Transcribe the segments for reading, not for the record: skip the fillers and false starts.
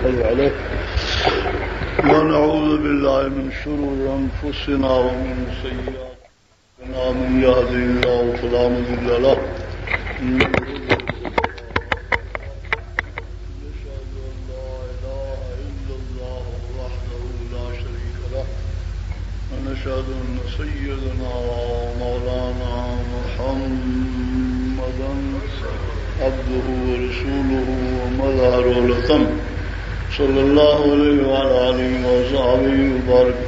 صل عليه. ونعوذ بالله من شرور أنفسنا ومن سيئات أعمالنا من يهده الله فلا مضل له ونشهد أن سيدنا ومولانا محمدا عبده ورسوله ومظهره الأتم صلى الله عليه وعلى آله وصحبه وبارك.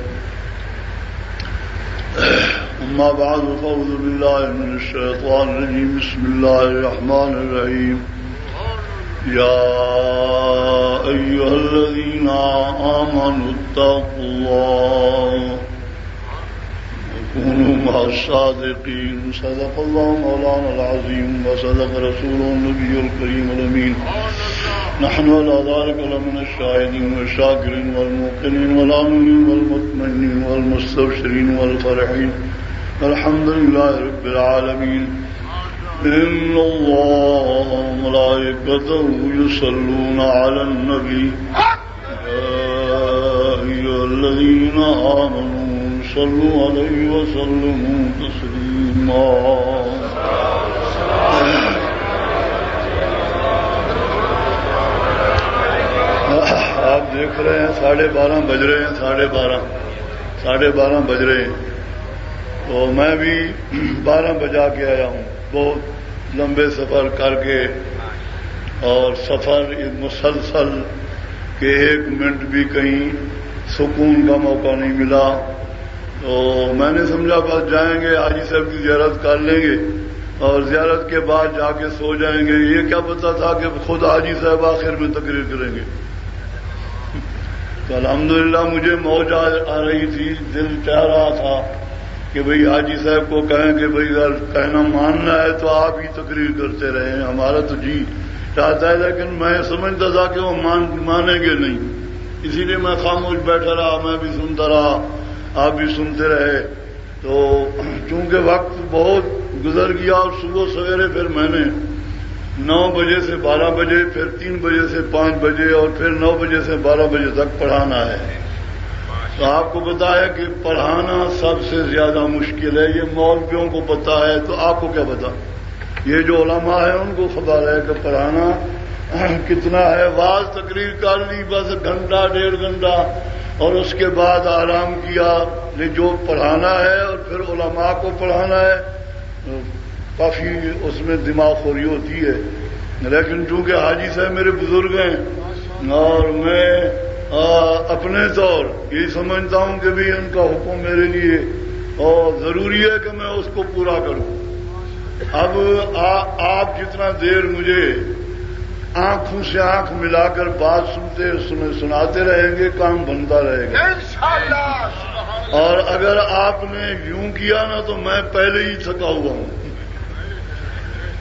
أما بعد فأعوذ بالله من الشيطان الرجيم. بسم الله الرحمن الرحيم. يا أيها الذين آمنوا اتقوا الله وكونوا مع الصادقين. صدق الله مولانا العظيم وصدق رسوله النبي الكريم الأمين. نحن على ذلك لمن الشاهدين والشاكرين والموقنين والآمنين والمطمئنين والمستبشرين والفرحين. الحمد لله رب العالمين. إن الله وملائكته يصلون على النبي يا أيها الذين آمنوا صلوا عليه وسلموا تسليما. آپ دیکھ رہے ہیں 12:30 بج رہے ہیں. 12:30 بج رہے ہیں. تو میں بھی 12 بجا کے آیا ہوں. بہت لمبے سفر کر کے اور سفر مسلسل کہ 1 منٹ بھی کہیں سکون کا موقع نہیں ملا. تو میں نے سمجھا بس جائیں گے حاجی صاحب کی زیارت کر لیں گے اور زیارت کے بعد جا کے سو جائیں گے. یہ کیا پتا تھا کہ خود حاجی صاحب آخر میں تقریر کریں گے. تو الحمدللہ مجھے موج آ رہی تھی. دل چاہ رہا تھا کہ بھئی حاجی صاحب کو کہیں کہ بھئی اگر کہنا ماننا ہے تو آپ ہی تقریر کرتے رہیں. ہمارا تو جی چاہتا ہے لیکن میں سمجھتا تھا کہ وہ مانیں گے نہیں. اسی لیے میں خاموش بیٹھا رہا. میں بھی سنتا رہا, آپ بھی سنتے رہے. تو چونکہ وقت بہت گزر گیا اور صبح سویرے پھر میں نے 9 بجے سے 12 بجے, پھر 3 بجے سے 5 بجے اور پھر 9 بجے سے 12 بجے تک پڑھانا ہے. تو آپ کو پتا ہے کہ پڑھانا سب سے زیادہ مشکل ہے. یہ مولویوں کو پتا ہے تو آپ کو کیا پتا. یہ جو علماء ہیں ان کو خبر ہے کہ پڑھانا کتنا ہے. واز تقریر کر لی بس گھنٹہ 1.5 گھنٹہ اور اس کے بعد آرام کیا. جو پڑھانا ہے اور پھر علماء کو پڑھانا ہے کافی اس میں دماغ خوری ہوتی ہے. لیکن چونکہ حاجی صاحب میرے بزرگ ہیں اور میں اپنے طور یہی سمجھتا ہوں کہ بھی ان کا حکم میرے لیے اور ضروری ہے کہ میں اس کو پورا کروں. اب آپ جتنا دیر مجھے آنکھوں سے آنکھ ملا کر بات سناتے رہیں گے کام بنتا رہے گا اور اگر آپ نے یوں کیا نا تو میں پہلے ہی تھکا ہوا ہوں.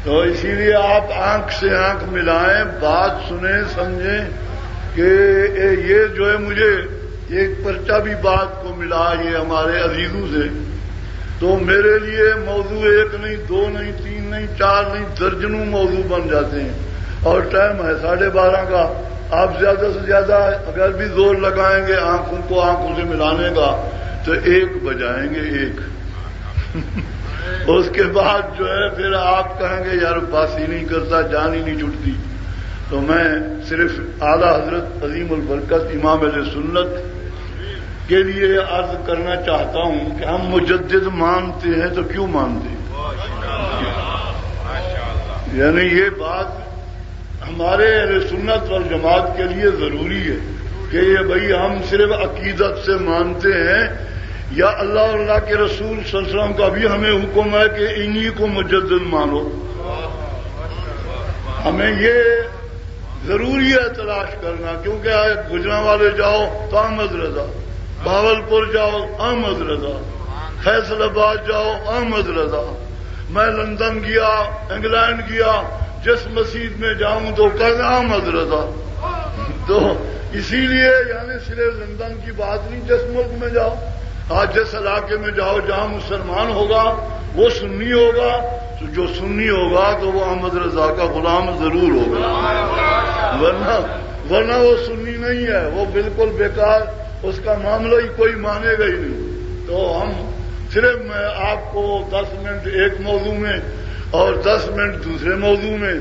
تو اسی لیے آپ آنکھ سے آنکھ ملائیں, بات سنیں, سمجھیں کہ یہ جو ہے مجھے ایک پرچہ بھی بات کو ملا یہ ہمارے عزیزوں سے. تو میرے لیے موضوع 1 نہیں 2 نہیں 3 نہیں 4 نہیں درجنوں موضوع بن جاتے ہیں. اور ٹائم ہے 12:30 کا. آپ زیادہ سے زیادہ اگر بھی زور لگائیں گے آنکھوں کو آنکھوں سے ملانے کا تو 1 بجائیں گے 1. اس کے بعد جو ہے پھر آپ کہیں گے یار بات ہی نہیں کرتا, جان ہی نہیں چھٹتی. تو میں صرف اعلیٰ حضرت عظیم البرکت امام اہل سنت کے لیے عرض کرنا چاہتا ہوں کہ ہم مجدد مانتے ہیں تو کیوں مانتے ہیں. یعنی یہ بات ہمارے اہل سنت والجماعت کے لیے ضروری ہے کہ یہ بھئی ہم صرف عقیدت سے مانتے ہیں یا اللہ اور اللہ کے رسول صلی اللہ علیہ وسلم کا بھی ہمیں حکم ہے کہ انہی کو مجدد مانو. ہمیں یہ ضروری ہے تلاش کرنا. کیونکہ گجرانوالے جاؤ تو احمد رضا, بہاولپور جاؤ احمد رضا, فیصل آباد جاؤ احمد رضا. میں لندن گیا, انگلینڈ گیا, جس مسجد میں جاؤں تو کہنا احمد رضا. تو اسی لیے یعنی صرف لندن کی بات نہیں, جس ملک میں جاؤ آج جس علاقے میں جاؤ جہاں مسلمان ہوگا وہ سنی ہوگا, تو جو سنی ہوگا تو وہ احمد رضا کا غلام ضرور ہوگا, ورنہ وہ سنی نہیں ہے، وہ بالکل بیکار، اس کا معاملہ ہی کوئی مانے گا ہی نہیں۔ تو ہم صرف میں آپ کو 10 منٹ ایک موضوع میں اور 10 منٹ دوسرے موضوع میں،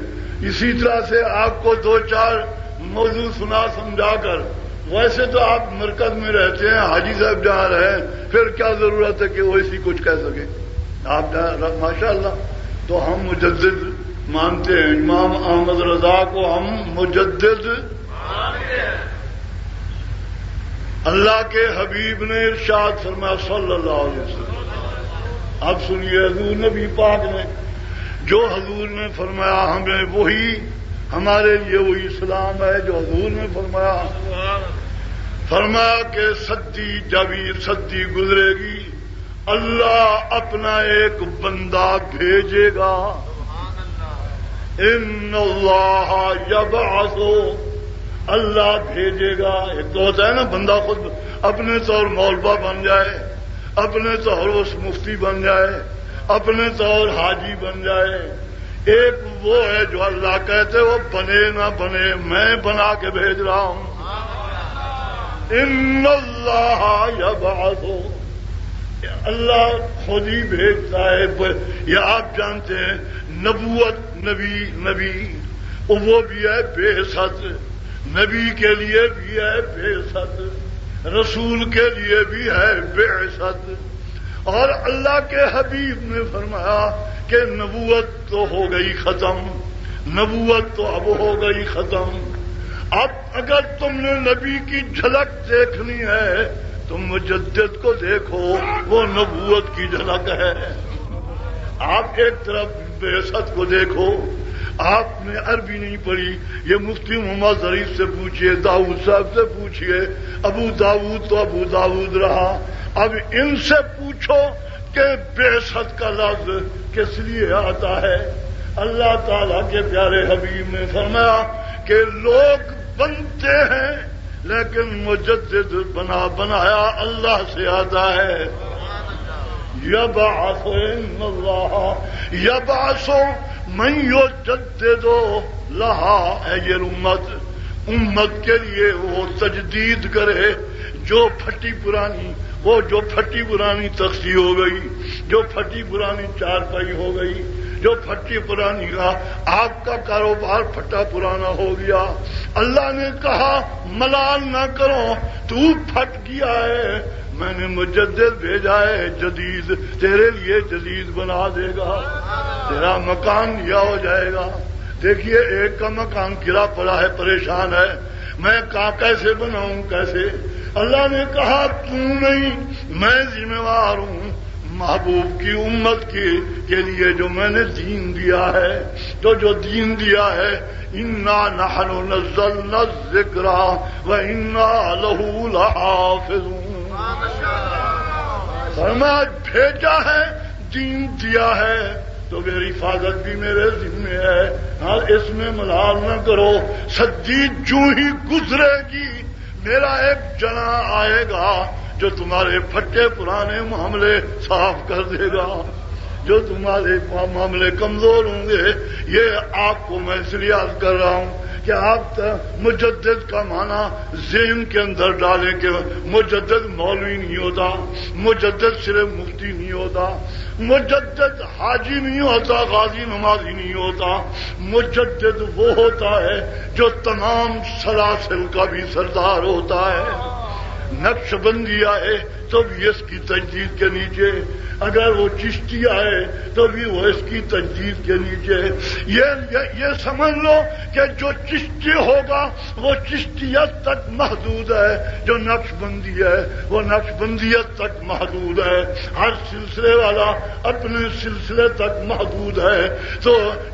اسی طرح سے آپ کو 2-4 موضوع سنا سمجھا کر، ویسے تو آپ مرکز میں رہتے ہیں، حاجی صاحب جہاں رہے پھر کیا ضرورت ہے کہ وہ اسی کچھ کہہ سکیں آپ ماشاء اللہ۔ تو ہم مجدد مانتے ہیں، امام احمد رضا کو ہم مجدد مانتے ہیں۔ اللہ کے حبیب نے ارشاد فرمایا صلی اللہ علیہ وسلم، اب سنیے حضور نبی پاک نے جو حضور نے فرمایا ہمیں وہی ہمارے لیے وہی اسلام ہے جو حضور نے فرمایا کہ صدی جب صدی گزرے گی اللہ اپنا ایک بندہ بھیجے گا، ان اللہ یبعث، اللہ بھیجے گا۔ ایک تو ہوتا ہے نا بندہ خود اپنے طور مولوی بن جائے، اپنے طور اس مفتی بن جائے، اپنے طور حاجی بن جائے، ایک وہ ہے جو اللہ کہتے وہ بنے نہ بنے میں بنا کے بھیج رہا ہوں۔ ان اللہ یبعث، اللہ خود ہی بھیجتا ہے۔ یہ آپ جانتے ہیں نبوت، نبی وہ بھی ہے بے ست، نبی کے لیے بھی ہے بے ست، رسول کے لیے بھی ہے بے ست۔ اور اللہ کے حبیب نے فرمایا کہ نبوت تو ہو گئی ختم، نبوت تو اب ہو گئی ختم۔ اب اگر تم نے نبی کی جھلک دیکھنی ہے تو مجدد کو دیکھو، وہ نبوت کی جھلک ہے۔ آپ ایک طرف بعثت کو دیکھو، آپ نے عربی نہیں پڑھی، یہ مفتی محمد ظریف سے پوچھئے، داؤد صاحب سے پوچھئے، ابو داؤد تو ابو داؤد رہا، اب ان سے پوچھو کہ بعثت کا لفظ کس لیے آتا ہے۔ اللہ تعالیٰ کے پیارے حبیب نے فرمایا کہ لوگ بنتے ہیں لیکن مجدد بنایا اللہ سے آتا ہے۔ یبعث ان اللہ یبعث من یجدد لہا، اے یہ امت کے لیے وہ تجدید کرے جو پھٹی پرانی تختی ہو گئی، جو پھٹی پرانی چارپائی ہو گئی، جو پھٹی پرانی کا آپ کا کاروبار پھٹا پرانا ہو گیا۔ اللہ نے کہا ملال نہ کرو، تو پھٹ گیا ہے، میں نے مجدد بھیجا ہے، جدید تیرے لیے جدید بنا دے گا، تیرا مکان لیا ہو جائے گا۔ دیکھیے ایک کا مکان گرا پڑا ہے، پریشان ہے، میں کیسے بناؤں کیسے؟ اللہ نے کہا تو نہیں، میں ذمہ دار ہوں محبوب کی امت کے لیے جو میں نے دین دیا ہے، تو جو دین دیا ہے انا نحن نزلنا الذکر وانا لہ لحافظون، فرمایا بھیجا ہے، دین دیا ہے تو میری حفاظت بھی میرے ذمہ ہے۔ ہاں اس میں ملال نہ کرو، صدی جو ہی گزرے گی میرا ایک جنا آئے گا جو تمہارے پھٹے پرانے معاملے صاف کر دے گا، جو تمہارے معاملے کمزور ہوں گے۔ یہ آپ کو میں اس لیے عرض کر رہا ہوں کہ آپ مجدد کا معنی ذہن کے اندر ڈالیں کہ مجدد مولوی نہیں ہوتا، مجدد صرف مفتی نہیں ہوتا، مجدد حاجی نہیں ہوتا، غازی نمازی نہیں ہوتا، مجدد وہ ہوتا ہے جو تمام سلاسل کا بھی سردار ہوتا ہے۔ نقش بندی آئے تو بھی اس کی تجدید کے نیچے، اگر وہ چشتی آئے تو بھی وہ اس کی تجدید کے نیچے۔ یہ سمجھ لو کہ جو چشتی ہوگا وہ چشتیت تک محدود ہے، جو نقش بندی ہے وہ نقش بندیت تک محدود ہے، ہر سلسلے والا اپنے سلسلے تک محدود ہے۔ تو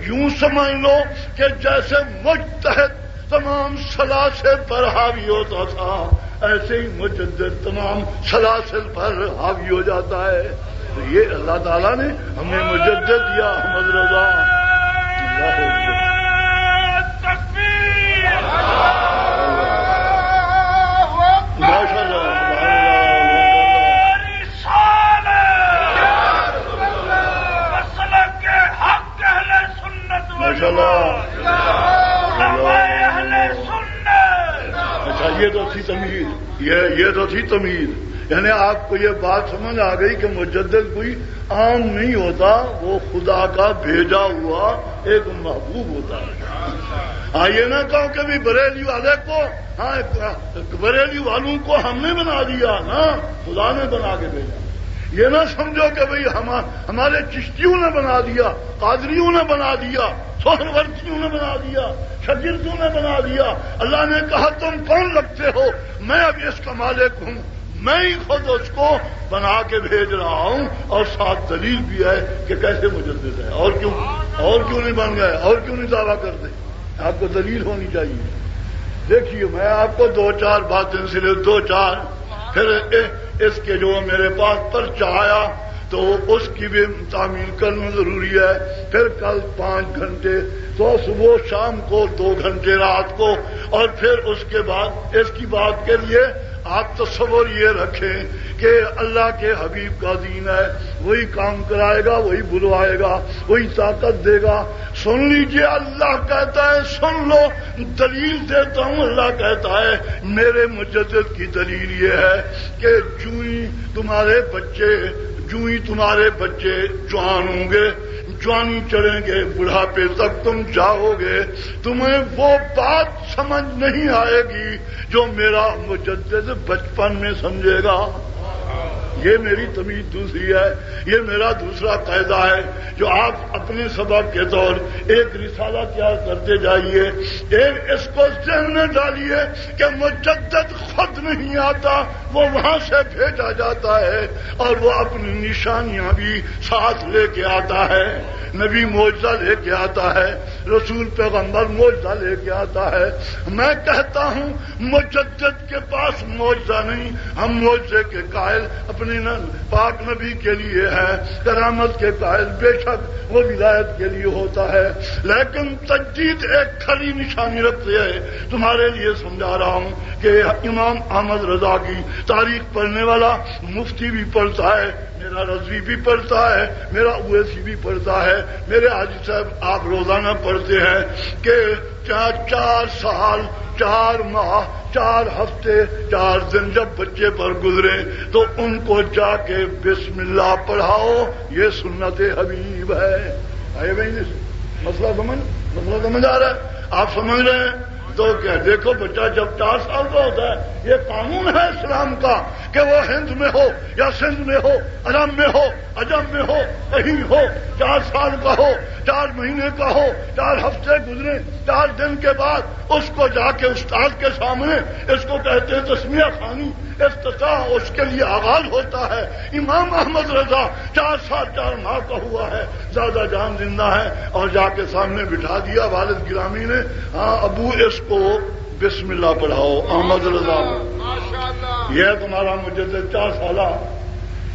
یوں سمجھ لو کہ جیسے مجتہد تمام سلاسل پر حاوی ہوتا تھا، ایسے ہی مجدد تمام سلاسل پر حاوی ہو جاتا ہے۔ تو یہ اللہ تعالیٰ نے ہمیں مجدد دیا، احمد رضا ماشاء اللہ ماشاء اللہ یہ تو تھی تمیز، یہ تو تھی تمیز. یعنی آپ کو یہ بات سمجھ آ گئی کہ مجدد کوئی عام نہیں ہوتا، وہ خدا کا بھیجا ہوا ایک محبوب ہوتا ہے. یہ نہ کہو کہ بھی بریلی والے کو، بریلی والوں کو ہم نے بنا دیا، نا خدا نے بنا کے بھیجا. یہ نہ سمجھو کہ بھئی ہمارے چشتیوں نے بنا دیا، قادریوں نے بنا دیا، سہرورتیوں نے بنا دیا، شاگردوں نے بنا دیا. اللہ نے کہا تم کون لگتے ہو، میں اب اس کا مالک ہوں، میں ہی خود اس کو بنا کے بھیج رہا ہوں، اور ساتھ دلیل بھی ہے کہ کیسے مجدد ہے. اور کیوں نہیں بن گئے، اور کیوں نہیں دعویٰ کرتے؟ آپ کو دلیل ہونی چاہیے. دیکھیے میں آپ کو دو چار باتیں صرف دو چار، پھر اس کے جو میرے پاس پرچہ آیا تو اس کی بھی تعمیل کرنا ضروری ہے. پھر کل 5 گھنٹے، تو صبح شام کو 2 گھنٹے رات کو، اور پھر اس کے بعد اس کی بات کے لیے آپ تصور یہ رکھیں کہ اللہ کے حبیب کا دین ہے، وہی کام کرائے گا، وہی بلوائے گا، وہی طاقت دے گا. سن لیجئے اللہ کہتا ہے، سن لو، دلیل دیتا ہوں. اللہ کہتا ہے میرے مجدد کی دلیل یہ ہے کہ جو ہی تمہارے بچے جوان ہوں گے، جوانی چڑھیں گے، بڑھاپے تک تم جاؤ گے، تمہیں وہ بات سمجھ نہیں آئے گی جو میرا مجدد بچپن میں سمجھے گا. یہ میری تمیز دوسری ہے، یہ میرا دوسرا قاعدہ ہے جو آپ اپنے سبق کے طور ایک رسالہ تیار کرتے جائیے. ایک اس کو ذہن میں ڈالیے کہ مجدد خود نہیں آتا، وہ وہاں سے بھیجا جاتا ہے، اور وہ اپنی نشانیاں بھی ساتھ لے کے آتا ہے. نبی معجزہ لے کے آتا ہے، رسول پیغمبر معجزہ لے کے آتا ہے. میں کہتا ہوں مجدد کے پاس معجزہ نہیں، ہم معجزے کے قائل اپنے پاک نبی کے لیے ہے، کرامت کے قائل بے شک وہ ولایت کے لیے ہوتا ہے. لیکن تجدید ایک کھڑی نشانی رکھتے ہیں. تمہارے لیے سمجھا رہا ہوں کہ امام احمد رضا کی تاریخ پڑھنے والا مفتی بھی پڑھتا ہے، میرا رضوی بھی پڑھتا ہے، میرا اویسی بھی پڑھتا ہے، میرے حاجی صاحب آپ روزانہ پڑھتے ہیں کہ 4 سال 4 ماہ 4 ہفتے 4 دن جب بچے پر گزرے تو ان کو جا کے بسم اللہ پڑھاؤ، یہ سنت حبیب ہے. آئے بھائی مسئلہ سمجھ آ رہا ہے؟ آپ سمجھ رہے ہیں؟ تو کیا دیکھو بچہ جب 4 سال کا ہوتا ہے، یہ قانون ہے اسلام کا کہ وہ ہند میں ہو یا سندھ میں ہو، عرب میں ہو، عجم میں ہو، کہیں ہو، 4 سال کا ہو، 4 مہینے کا ہو، 4 ہفتے گزرے، 4 دن کے بعد اس کو جا کے استاد کے سامنے، اس کو کہتے ہیں تسمیہ خوانی، افتتاح اس کے لیے آغاز ہوتا ہے. امام احمد رضا 4 سال 4 ماہ کا ہوا ہے، زیادہ جان زندہ ہے، اور جا کے سامنے بٹھا دیا والد گرامی نے، ہاں ابو اس کو بسم اللہ پڑھاؤ احمد رضا. یہ تمہارا مجدد 4 سالہ.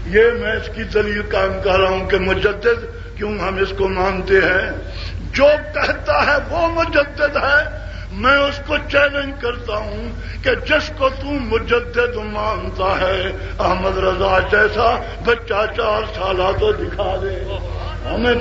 یہ میں اس کی دلیل قائم کر رہا ہوں کہ مجدد کیوں ہم اس کو مانتے ہیں. جو کہتا ہے وہ مجدد ہے. میں اس کو چیلنج کرتا ہوں کہ جس کو تو مجدد مانتا ہے، احمد رضا جیسا بچہ 4 سالہ تو دکھا دے. میں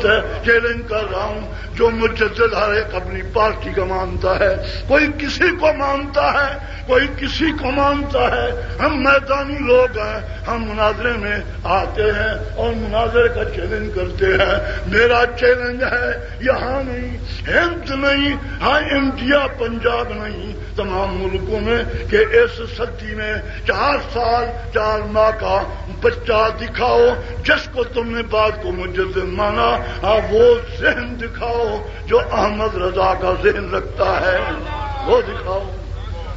چیلنج کر رہا ہوں جو مجدد ہر ایک اپنی پارٹی کا مانتا ہے، کوئی کسی کو مانتا ہے، کوئی کسی کو مانتا ہے. ہم میدانی لوگ ہیں، ہم مناظرے میں آتے ہیں اور مناظرے کا چیلنج کرتے ہیں. میرا چیلنج ہے یہاں نہیں، ہند نہیں، ہاں انڈیا پنجاب نہیں، تمام ملکوں میں کہ اس صدی میں 4 سال 4 ماہ کا بچہ دکھاؤ جس کو تم نے بات کو مجدد مانا. ہاں وہ ذہن دکھاؤ جو احمد رضا کا ذہن رکھتا ہے، وہ دکھاؤ.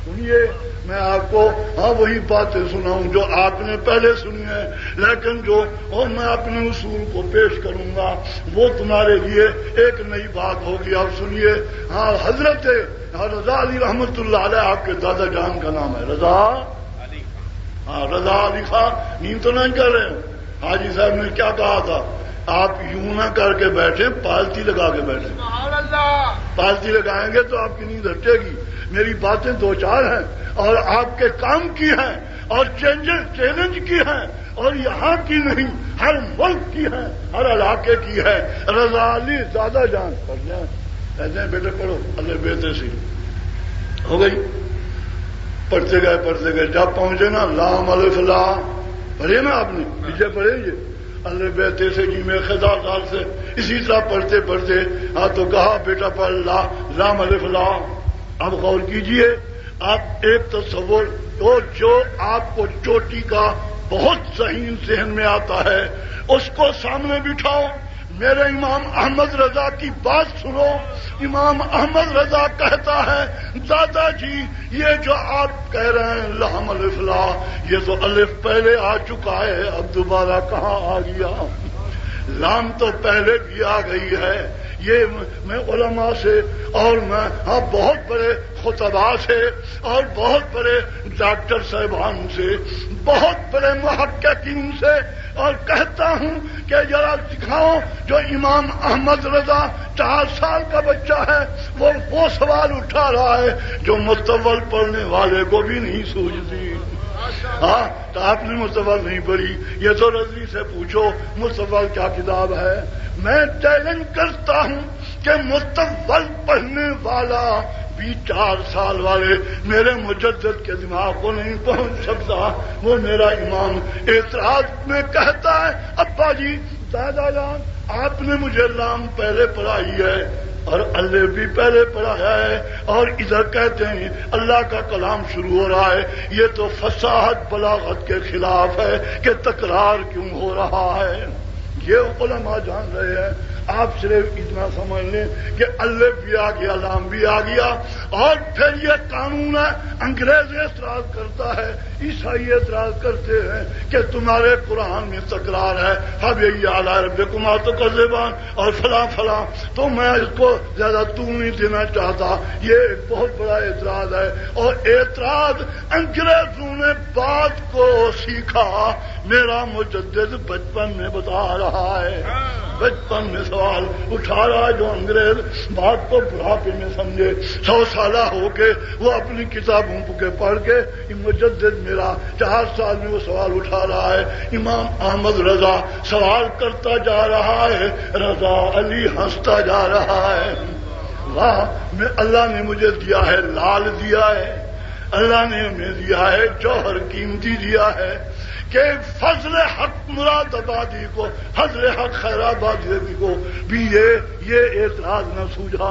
سنیے میں آپ کو وہی باتیں سناؤں جو آپ نے پہلے سنی ہے، لیکن اور میں اپنے اصول کو پیش کروں گا وہ تمہارے لیے ایک نئی بات ہوگی. آپ سنیے. حضرت رضا علی رحمت اللہ علیہ آپ کے دادا جان کا نام ہے رضا علی. رضا علی خان. نیند تو نہیں کر رہے ہیں؟ حاجی صاحب نے کیا کہا تھا؟ آپ یوں نہ کر کے بیٹھے، پالتی لگا کے بیٹھے. پالتی لگائیں گے تو آپ کی نیند ہٹے گی. میری باتیں 2-4 ہیں اور آپ کے کام کی ہیں اور چیلنج کی ہیں، اور یہاں کی نہیں، ہر ملک کی ہیں، ہر علاقے کی ہے. رضا علی زیادہ جان پڑھ جائیں، کہتے ہیں بیٹے پڑھو، اللہ بیٹے سے ہو گئی. پڑھتے گئے جب پہنچے نا لام الف لا پڑھے نا آپ نے پیچھے پڑھے یہ اللہ بیتے سے جی میں خدا دار سے اسی طرح پڑھتے ہاں تو کہا بیٹا پڑھ لام الف لا. اب غور کیجئے آپ ایک تصور تو جو آپ کو چوٹی کا بہت ذہین ذہن میں آتا ہے اس کو سامنے بٹھاؤ. میرے امام احمد رضا کی بات سنو. امام احمد رضا کہتا ہے دادا جی یہ جو آپ کہہ رہے ہیں لام الف لا یہ تو الف پہلے آ چکا ہے اب دوبارہ کہاں آ گیا. لام تو پہلے بھی آ گئی ہے. یہ میں علماء سے اور میں بہت بڑے خطباء سے اور بہت بڑے ڈاکٹر صاحبان سے بہت بڑے محققین سے اور کہتا ہوں کہ ذرا دکھاؤ جو امام احمد رضا 4 سال کا بچہ ہے وہ سوال اٹھا رہا ہے جو مستول پڑھنے والے کو بھی نہیں سوجھتی. ہاں تو آپ نے مستول نہیں پڑھی یہ تو رضوی سے پوچھو مستول کیا کتاب ہے. میں چیلنج کرتا ہوں کہ مستول پڑھنے والا بھی 4 سال والے میرے مجدد کے دماغ کو نہیں پہنچ سکتا. وہ میرا امام اعتراض میں کہتا ہے ابا جی دادا جان آپ نے مجھے لام پہلے پڑھائی ہے اور اللہ بھی پہلے پڑھایا ہے اور ادھر کہتے ہیں اللہ کا کلام شروع ہو رہا ہے. یہ تو فصاحت بلاغت کے خلاف ہے کہ تکرار کیوں ہو رہا ہے. یہ علماء جان رہے ہیں. آپ صرف اتنا سمجھ لیں کہ اللہ بھی آ گیا لام بھی آ گیا اور پھر یہ قانون ہے. انگریز اعتراض کرتا ہے عیسائی اعتراض کرتے ہیں کہ تمہارے قرآن میں تکرار ہے اب یہی اعلیٰ ربکم تکذبان اور فلاں فلاں. تو میں اس کو زیادہ طول نہیں دینا چاہتا. یہ ایک بہت بڑا اعتراض ہے اور اعتراض انگریزوں نے بات کو سیکھا. میرا مجدد بچپن میں بتا رہا ہے بچپن میں سوال اٹھا رہا ہے جو انگریز بات کو بڑھاپے میں سمجھے 100 سالہ ہو کے وہ اپنی کتابوں کے پڑھ کے مجدد میرا 4 سال میں وہ سوال اٹھا رہا ہے. امام احمد رضا سوال کرتا جا رہا ہے رضا علی ہنستا جا رہا ہے. واہ میں اللہ نے مجھے دیا ہے لال دیا ہے اللہ نے ہمیں دیا ہے جوہر قیمتی دیا ہے کہ فضل حق مراد آبادی کو فضل حق خیر آبادی کو بھی یہ اعتراض نہ سوجھا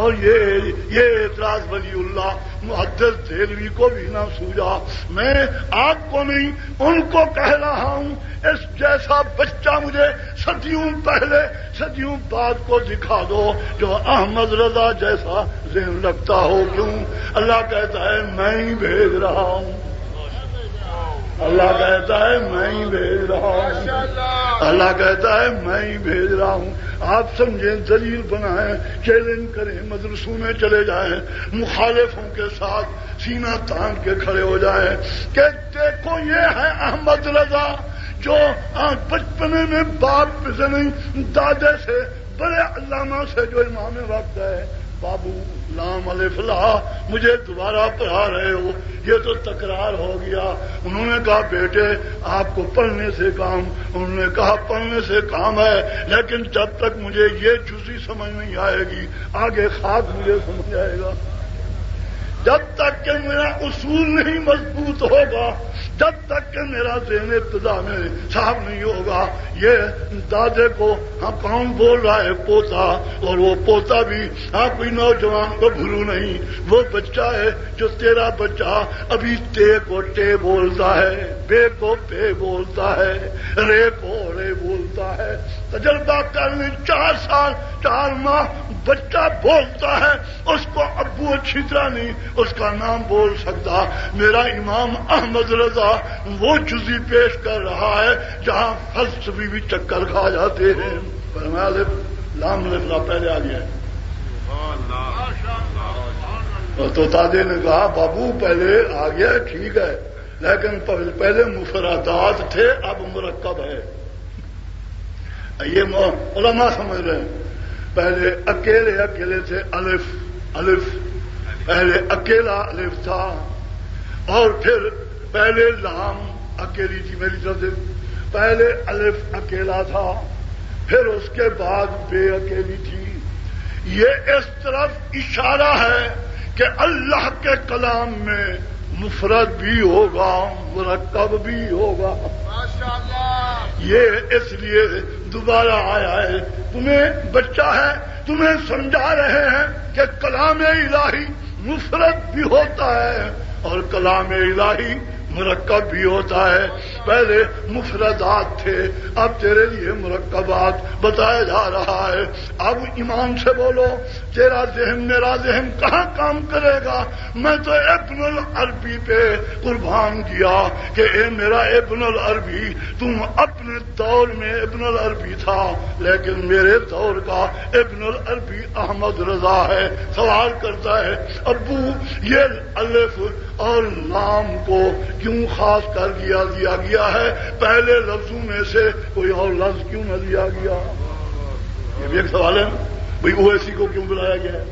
اور یہ اعتراض ولی اللہ محدث دہلوی کو بھی نہ سوجھا. میں آپ کو نہیں ان کو کہہ رہا ہوں اس جیسا بچہ مجھے صدیوں پہلے صدیوں بعد کو دکھا دو جو احمد رضا جیسا ذہن رکھتا ہو. کیوں اللہ کہتا ہے میں ہی بھیج رہا ہوں. اللہ کہتا ہے میں ہی بھیج رہا ہوں. اللہ کہتا ہے میں ہی بھیج رہا ہوں. آپ سمجھیں دلیل بنائیں چیلنج کریں مدرسوں میں چلے جائیں مخالفوں کے ساتھ سینہ تان کے کھڑے ہو جائیں کہ دیکھو یہ ہے احمد رضا جو بچپنے میں باپ سے نہیں دادے سے بڑے علامہ سے جو امام وقت ہے. بابو لام الف لا مجھے دوبارہ پڑھا رہے ہو یہ تو تکرار ہو گیا. انہوں نے کہا بیٹے آپ کو پڑھنے سے کام انہوں نے کہا پڑھنے سے کام ہے لیکن جب تک مجھے یہ جزی سمجھ نہیں آئے گی آگے خاک مجھے سمجھ آئے گا. جب تک کہ میرا اصول نہیں مضبوط ہوگا جب تک کہ میرا ذہن ابتدا میں صاف نہیں ہوگا. یہ دادے کو کون بول رہا ہے پوتا اور وہ پوتا بھی کوئی نوجوان کو بھولو نہیں. وہ بچہ ہے جو تیرا بچہ ابھی تے کو ٹے بولتا ہے بے کو پے بولتا ہے رے کو رے بولتا ہے. تجربہ کرنے 4 سال 4 ماہ بچہ بولتا ہے اس کو ابو اچھی طرح نہیں اس کا نام بول سکتا. میرا امام احمد رضا وہ جزی پیش کر رہا ہے جہاں فلسفی بھی چکر کھا جاتے ہیں. فرمایا لام لفظ پہلے آ گیا تو دادے نے کہا بابو پہلے آ گیا ٹھیک ہے لیکن پہلے مفردات تھے اب مرکب ہے. یہ علماء سمجھ رہے ہیں پہلے اکیلے تھے الف پہلے اکیلا الف تھا اور پھر پہلے لام اکیلی تھی میری طرف سے پہلے الف اکیلا تھا پھر اس کے بعد بے اکیلی تھی. یہ اس طرف اشارہ ہے کہ اللہ کے کلام میں مفرد بھی ہوگا مرکب بھی ہوگا. یہ اس لیے دوبارہ آیا ہے. تمہیں بچہ ہے, تمہیں سمجھا رہے ہیں کہ کلام الہی مفرد بھی ہوتا ہے اور کلام الہی مرکب بھی ہوتا ہے. پہلے مفردات تھے, اب تیرے لیے مرکبات بتایا جا رہا ہے. اب ایمان سے بولو, تیرا ذہن میرا ذہن کہاں کام کرے گا؟ میں تو ابن العربی پہ قربان کیا کہ اے میرا ابن العربی, تم اپنے دور میں ابن العربی تھا, لیکن میرے دور کا ابن العربی احمد رضا ہے. سوال کرتا ہے ابو یہ الف اور لام کو کیوں خاص کر دیا گیا ہے؟ پہلے لفظوں میں سے کوئی اور لفظ کیوں نہ لیا گیا؟ یہ بھی ایک سوال ہے. بھئی اویسی کو کیوں بلایا گیا ہے؟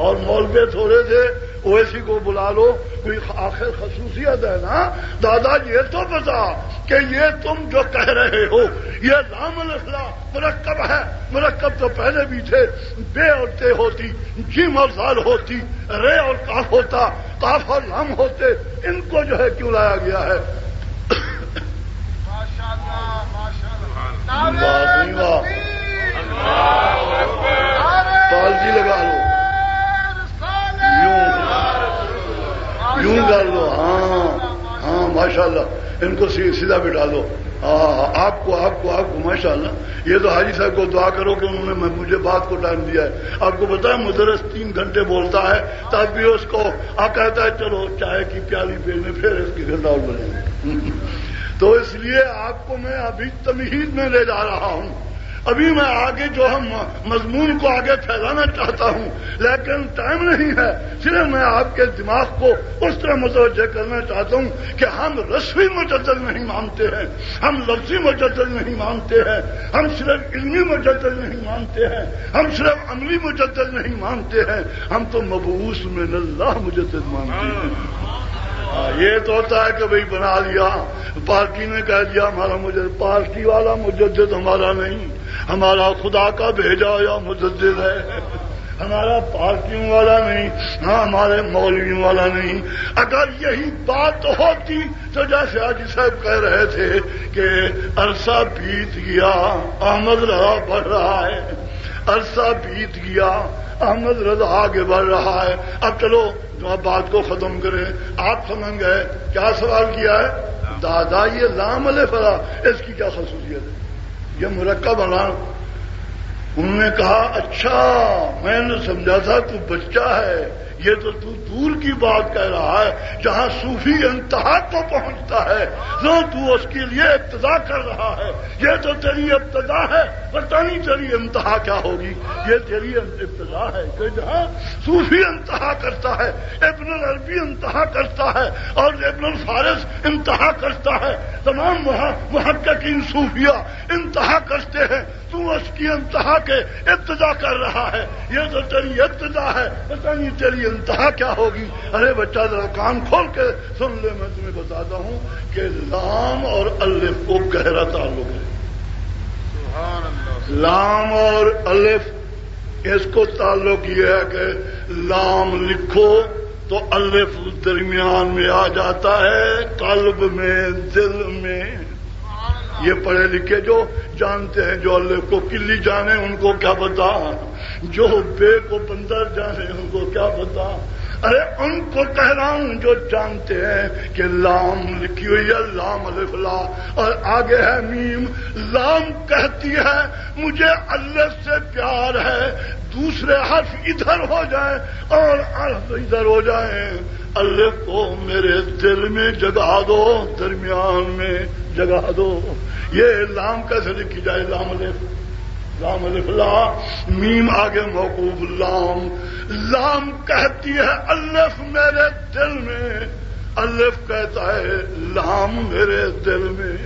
اور مولوی تھوڑے تھے, اویسی کو بلا لو, کوئی آخر خصوصیت ہے نا. دادا یہ تو بتا کہ یہ تم جو کہہ رہے ہو یہ لام الفلا مرکب ہے. مرکب تو پہلے بھی تھے, بے اور تے ہوتی, جیم اور زال ہوتی, رے اور کاف ہوتا, کاف اور لام ہوتے. ان کو جو ہے کیوں لایا گیا ہے؟ پالجی لگا لو, یوں کر لو. ہاں ماشاءاللہ, ان کو سیدھا بٹھا لو. آپ کو ماشاءاللہ. یہ تو حاجی صاحب کو دعا کرو کہ انہوں نے مجھے بات کو ٹائم دیا ہے. آپ کو پتا ہے مدرس 3 گھنٹے بولتا ہے, تب بھی اس کو کہتا ہے چلو چائے کی پیالی پینے, پھر اس کی گھنٹہ اور بولیں گے. تو اس لیے آپ کو میں ابھی تمہید میں لے جا رہا ہوں. ابھی میں آگے جو ہم مضمون کو آگے پھیلانا چاہتا ہوں, لیکن ٹائم نہیں ہے. صرف میں آپ کے دماغ کو اس طرح متوجہ کرنا چاہتا ہوں کہ ہم رسمی مجدد نہیں مانتے ہیں, ہم لفظی مجدد نہیں مانتے ہیں, ہم صرف علمی مجدد نہیں مانتے ہیں, ہم صرف عملی مجدد نہیں مانتے ہیں, ہم تو مبعوث من اللہ مجدد مانتے ہیں. یہ تو ہوتا ہے کہ بھئی بنا لیا, پارٹی نے کہہ دیا ہمارا مجدد. پارٹی والا مجدد ہمارا نہیں, ہمارا خدا کا بھیجا یا مجدد ہے, ہمارا پارٹیوں والا نہیں, ہمارے مولویوں والا نہیں. اگر یہی بات ہوتی تو جیسے حاجی صاحب کہہ رہے تھے کہ عرصہ بیت گیا احمد رضا بڑھ رہا ہے, عرصہ بیت گیا احمد رضا آگے بڑھ رہا ہے. اب چلو بات کو ختم کریں. آپ سمجھ گئے کیا سوال کیا ہے؟ دادا یہ لام الفلا اس کی کیا خصوصیت ہے؟ یہ مرکب لام. انہوں نے کہا اچھا میں نے سمجھا تھا تو بچہ ہے, یہ تو دور کی بات کہہ رہا ہے جہاں صوفی انتہا کو پہنچتا ہے تو اس کے لیے ابتدا کر رہا ہے. یہ تو تیری ابتدا ہے, پتہ نہیں تیری انتہا کیا ہوگی. یہ تیری ابتدا ہے کہ جہاں صوفی انتہا کرتا ہے, ابن العربی انتہا کرتا ہے اور ابن الفارس انتہا کرتا ہے, تمام محققین صوفیہ انتہا کرتے ہیں, تو اس کی انتہا کے ابتدا کر رہا ہے. یہ تو تیری ابتدا ہے, پتہ نہیں تیری انتہا کیا ہوگی. ارے بچہ ذرا کان کھول کے سن لے, میں تمہیں بتاتا ہوں کہ لام اور الف کو گہرا تعلق ہے. لام اور الف اس کو تعلق یہ ہے کہ لام لکھو تو الف درمیان میں آ جاتا ہے, قلب میں, دل میں. یہ پڑھے لکھے جو جانتے ہیں, جو الف کو کلی جانے ان کو کیا پتا, جو بے کو بندر جانے ان کو کیا پتا. ارے ان کو کہہ رہا ہوں جو جانتے ہیں کہ لام لکھی ہوئی ہے, لام الف لا, اور آگے ہے میم. لام کہتی ہے مجھے الف سے پیار ہے, دوسرے حرف ادھر ہو جائیں اور حرف ادھر ہو جائیں, الف کو میرے دل میں جگہ دو, درمیان میں جگہ دو. یہ لام کیسے لکھی جائے؟ لام الف, لام الف لا, میم آگے موقوف لام. لام کہتی ہے الف میرے دل میں, الف کہتا ہے لام میرے دل میں.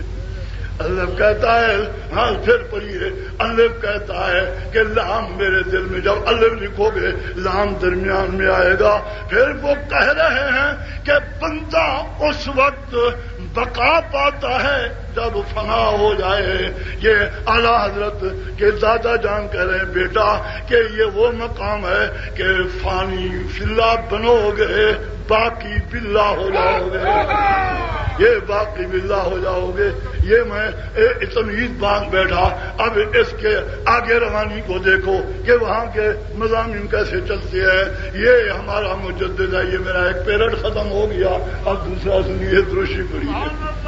الف کہتا ہے, ہاں پھر پڑھیے, الف کہتا ہے کہ لام میرے دل میں. جب الف لکھو گے لام درمیان میں آئے گا. پھر وہ کہہ رہے ہیں کہ بندہ اس وقت بقا پاتا ہے جب فنا ہو جائے. یہ اعلیٰ حضرت کے دادا جان کہہ رہے ہیں بیٹا کہ یہ وہ مقام ہے کہ فانی فی اللہ بنو گے باقی باللہ ہو جاؤ گے، یہ باقی باللہ ہو جاؤ گے۔ یہ میں تمیز باندھ بیٹھا، اب اس کے آگے روانی کو دیکھو کہ وہاں کے مضامین کیسے چلتے ہیں۔ یہ ہمارا مجدد ہے، یہ میرا ایک پیریڈ ختم ہو گیا، اب دوسرا سنیے، دروشی پڑھیے۔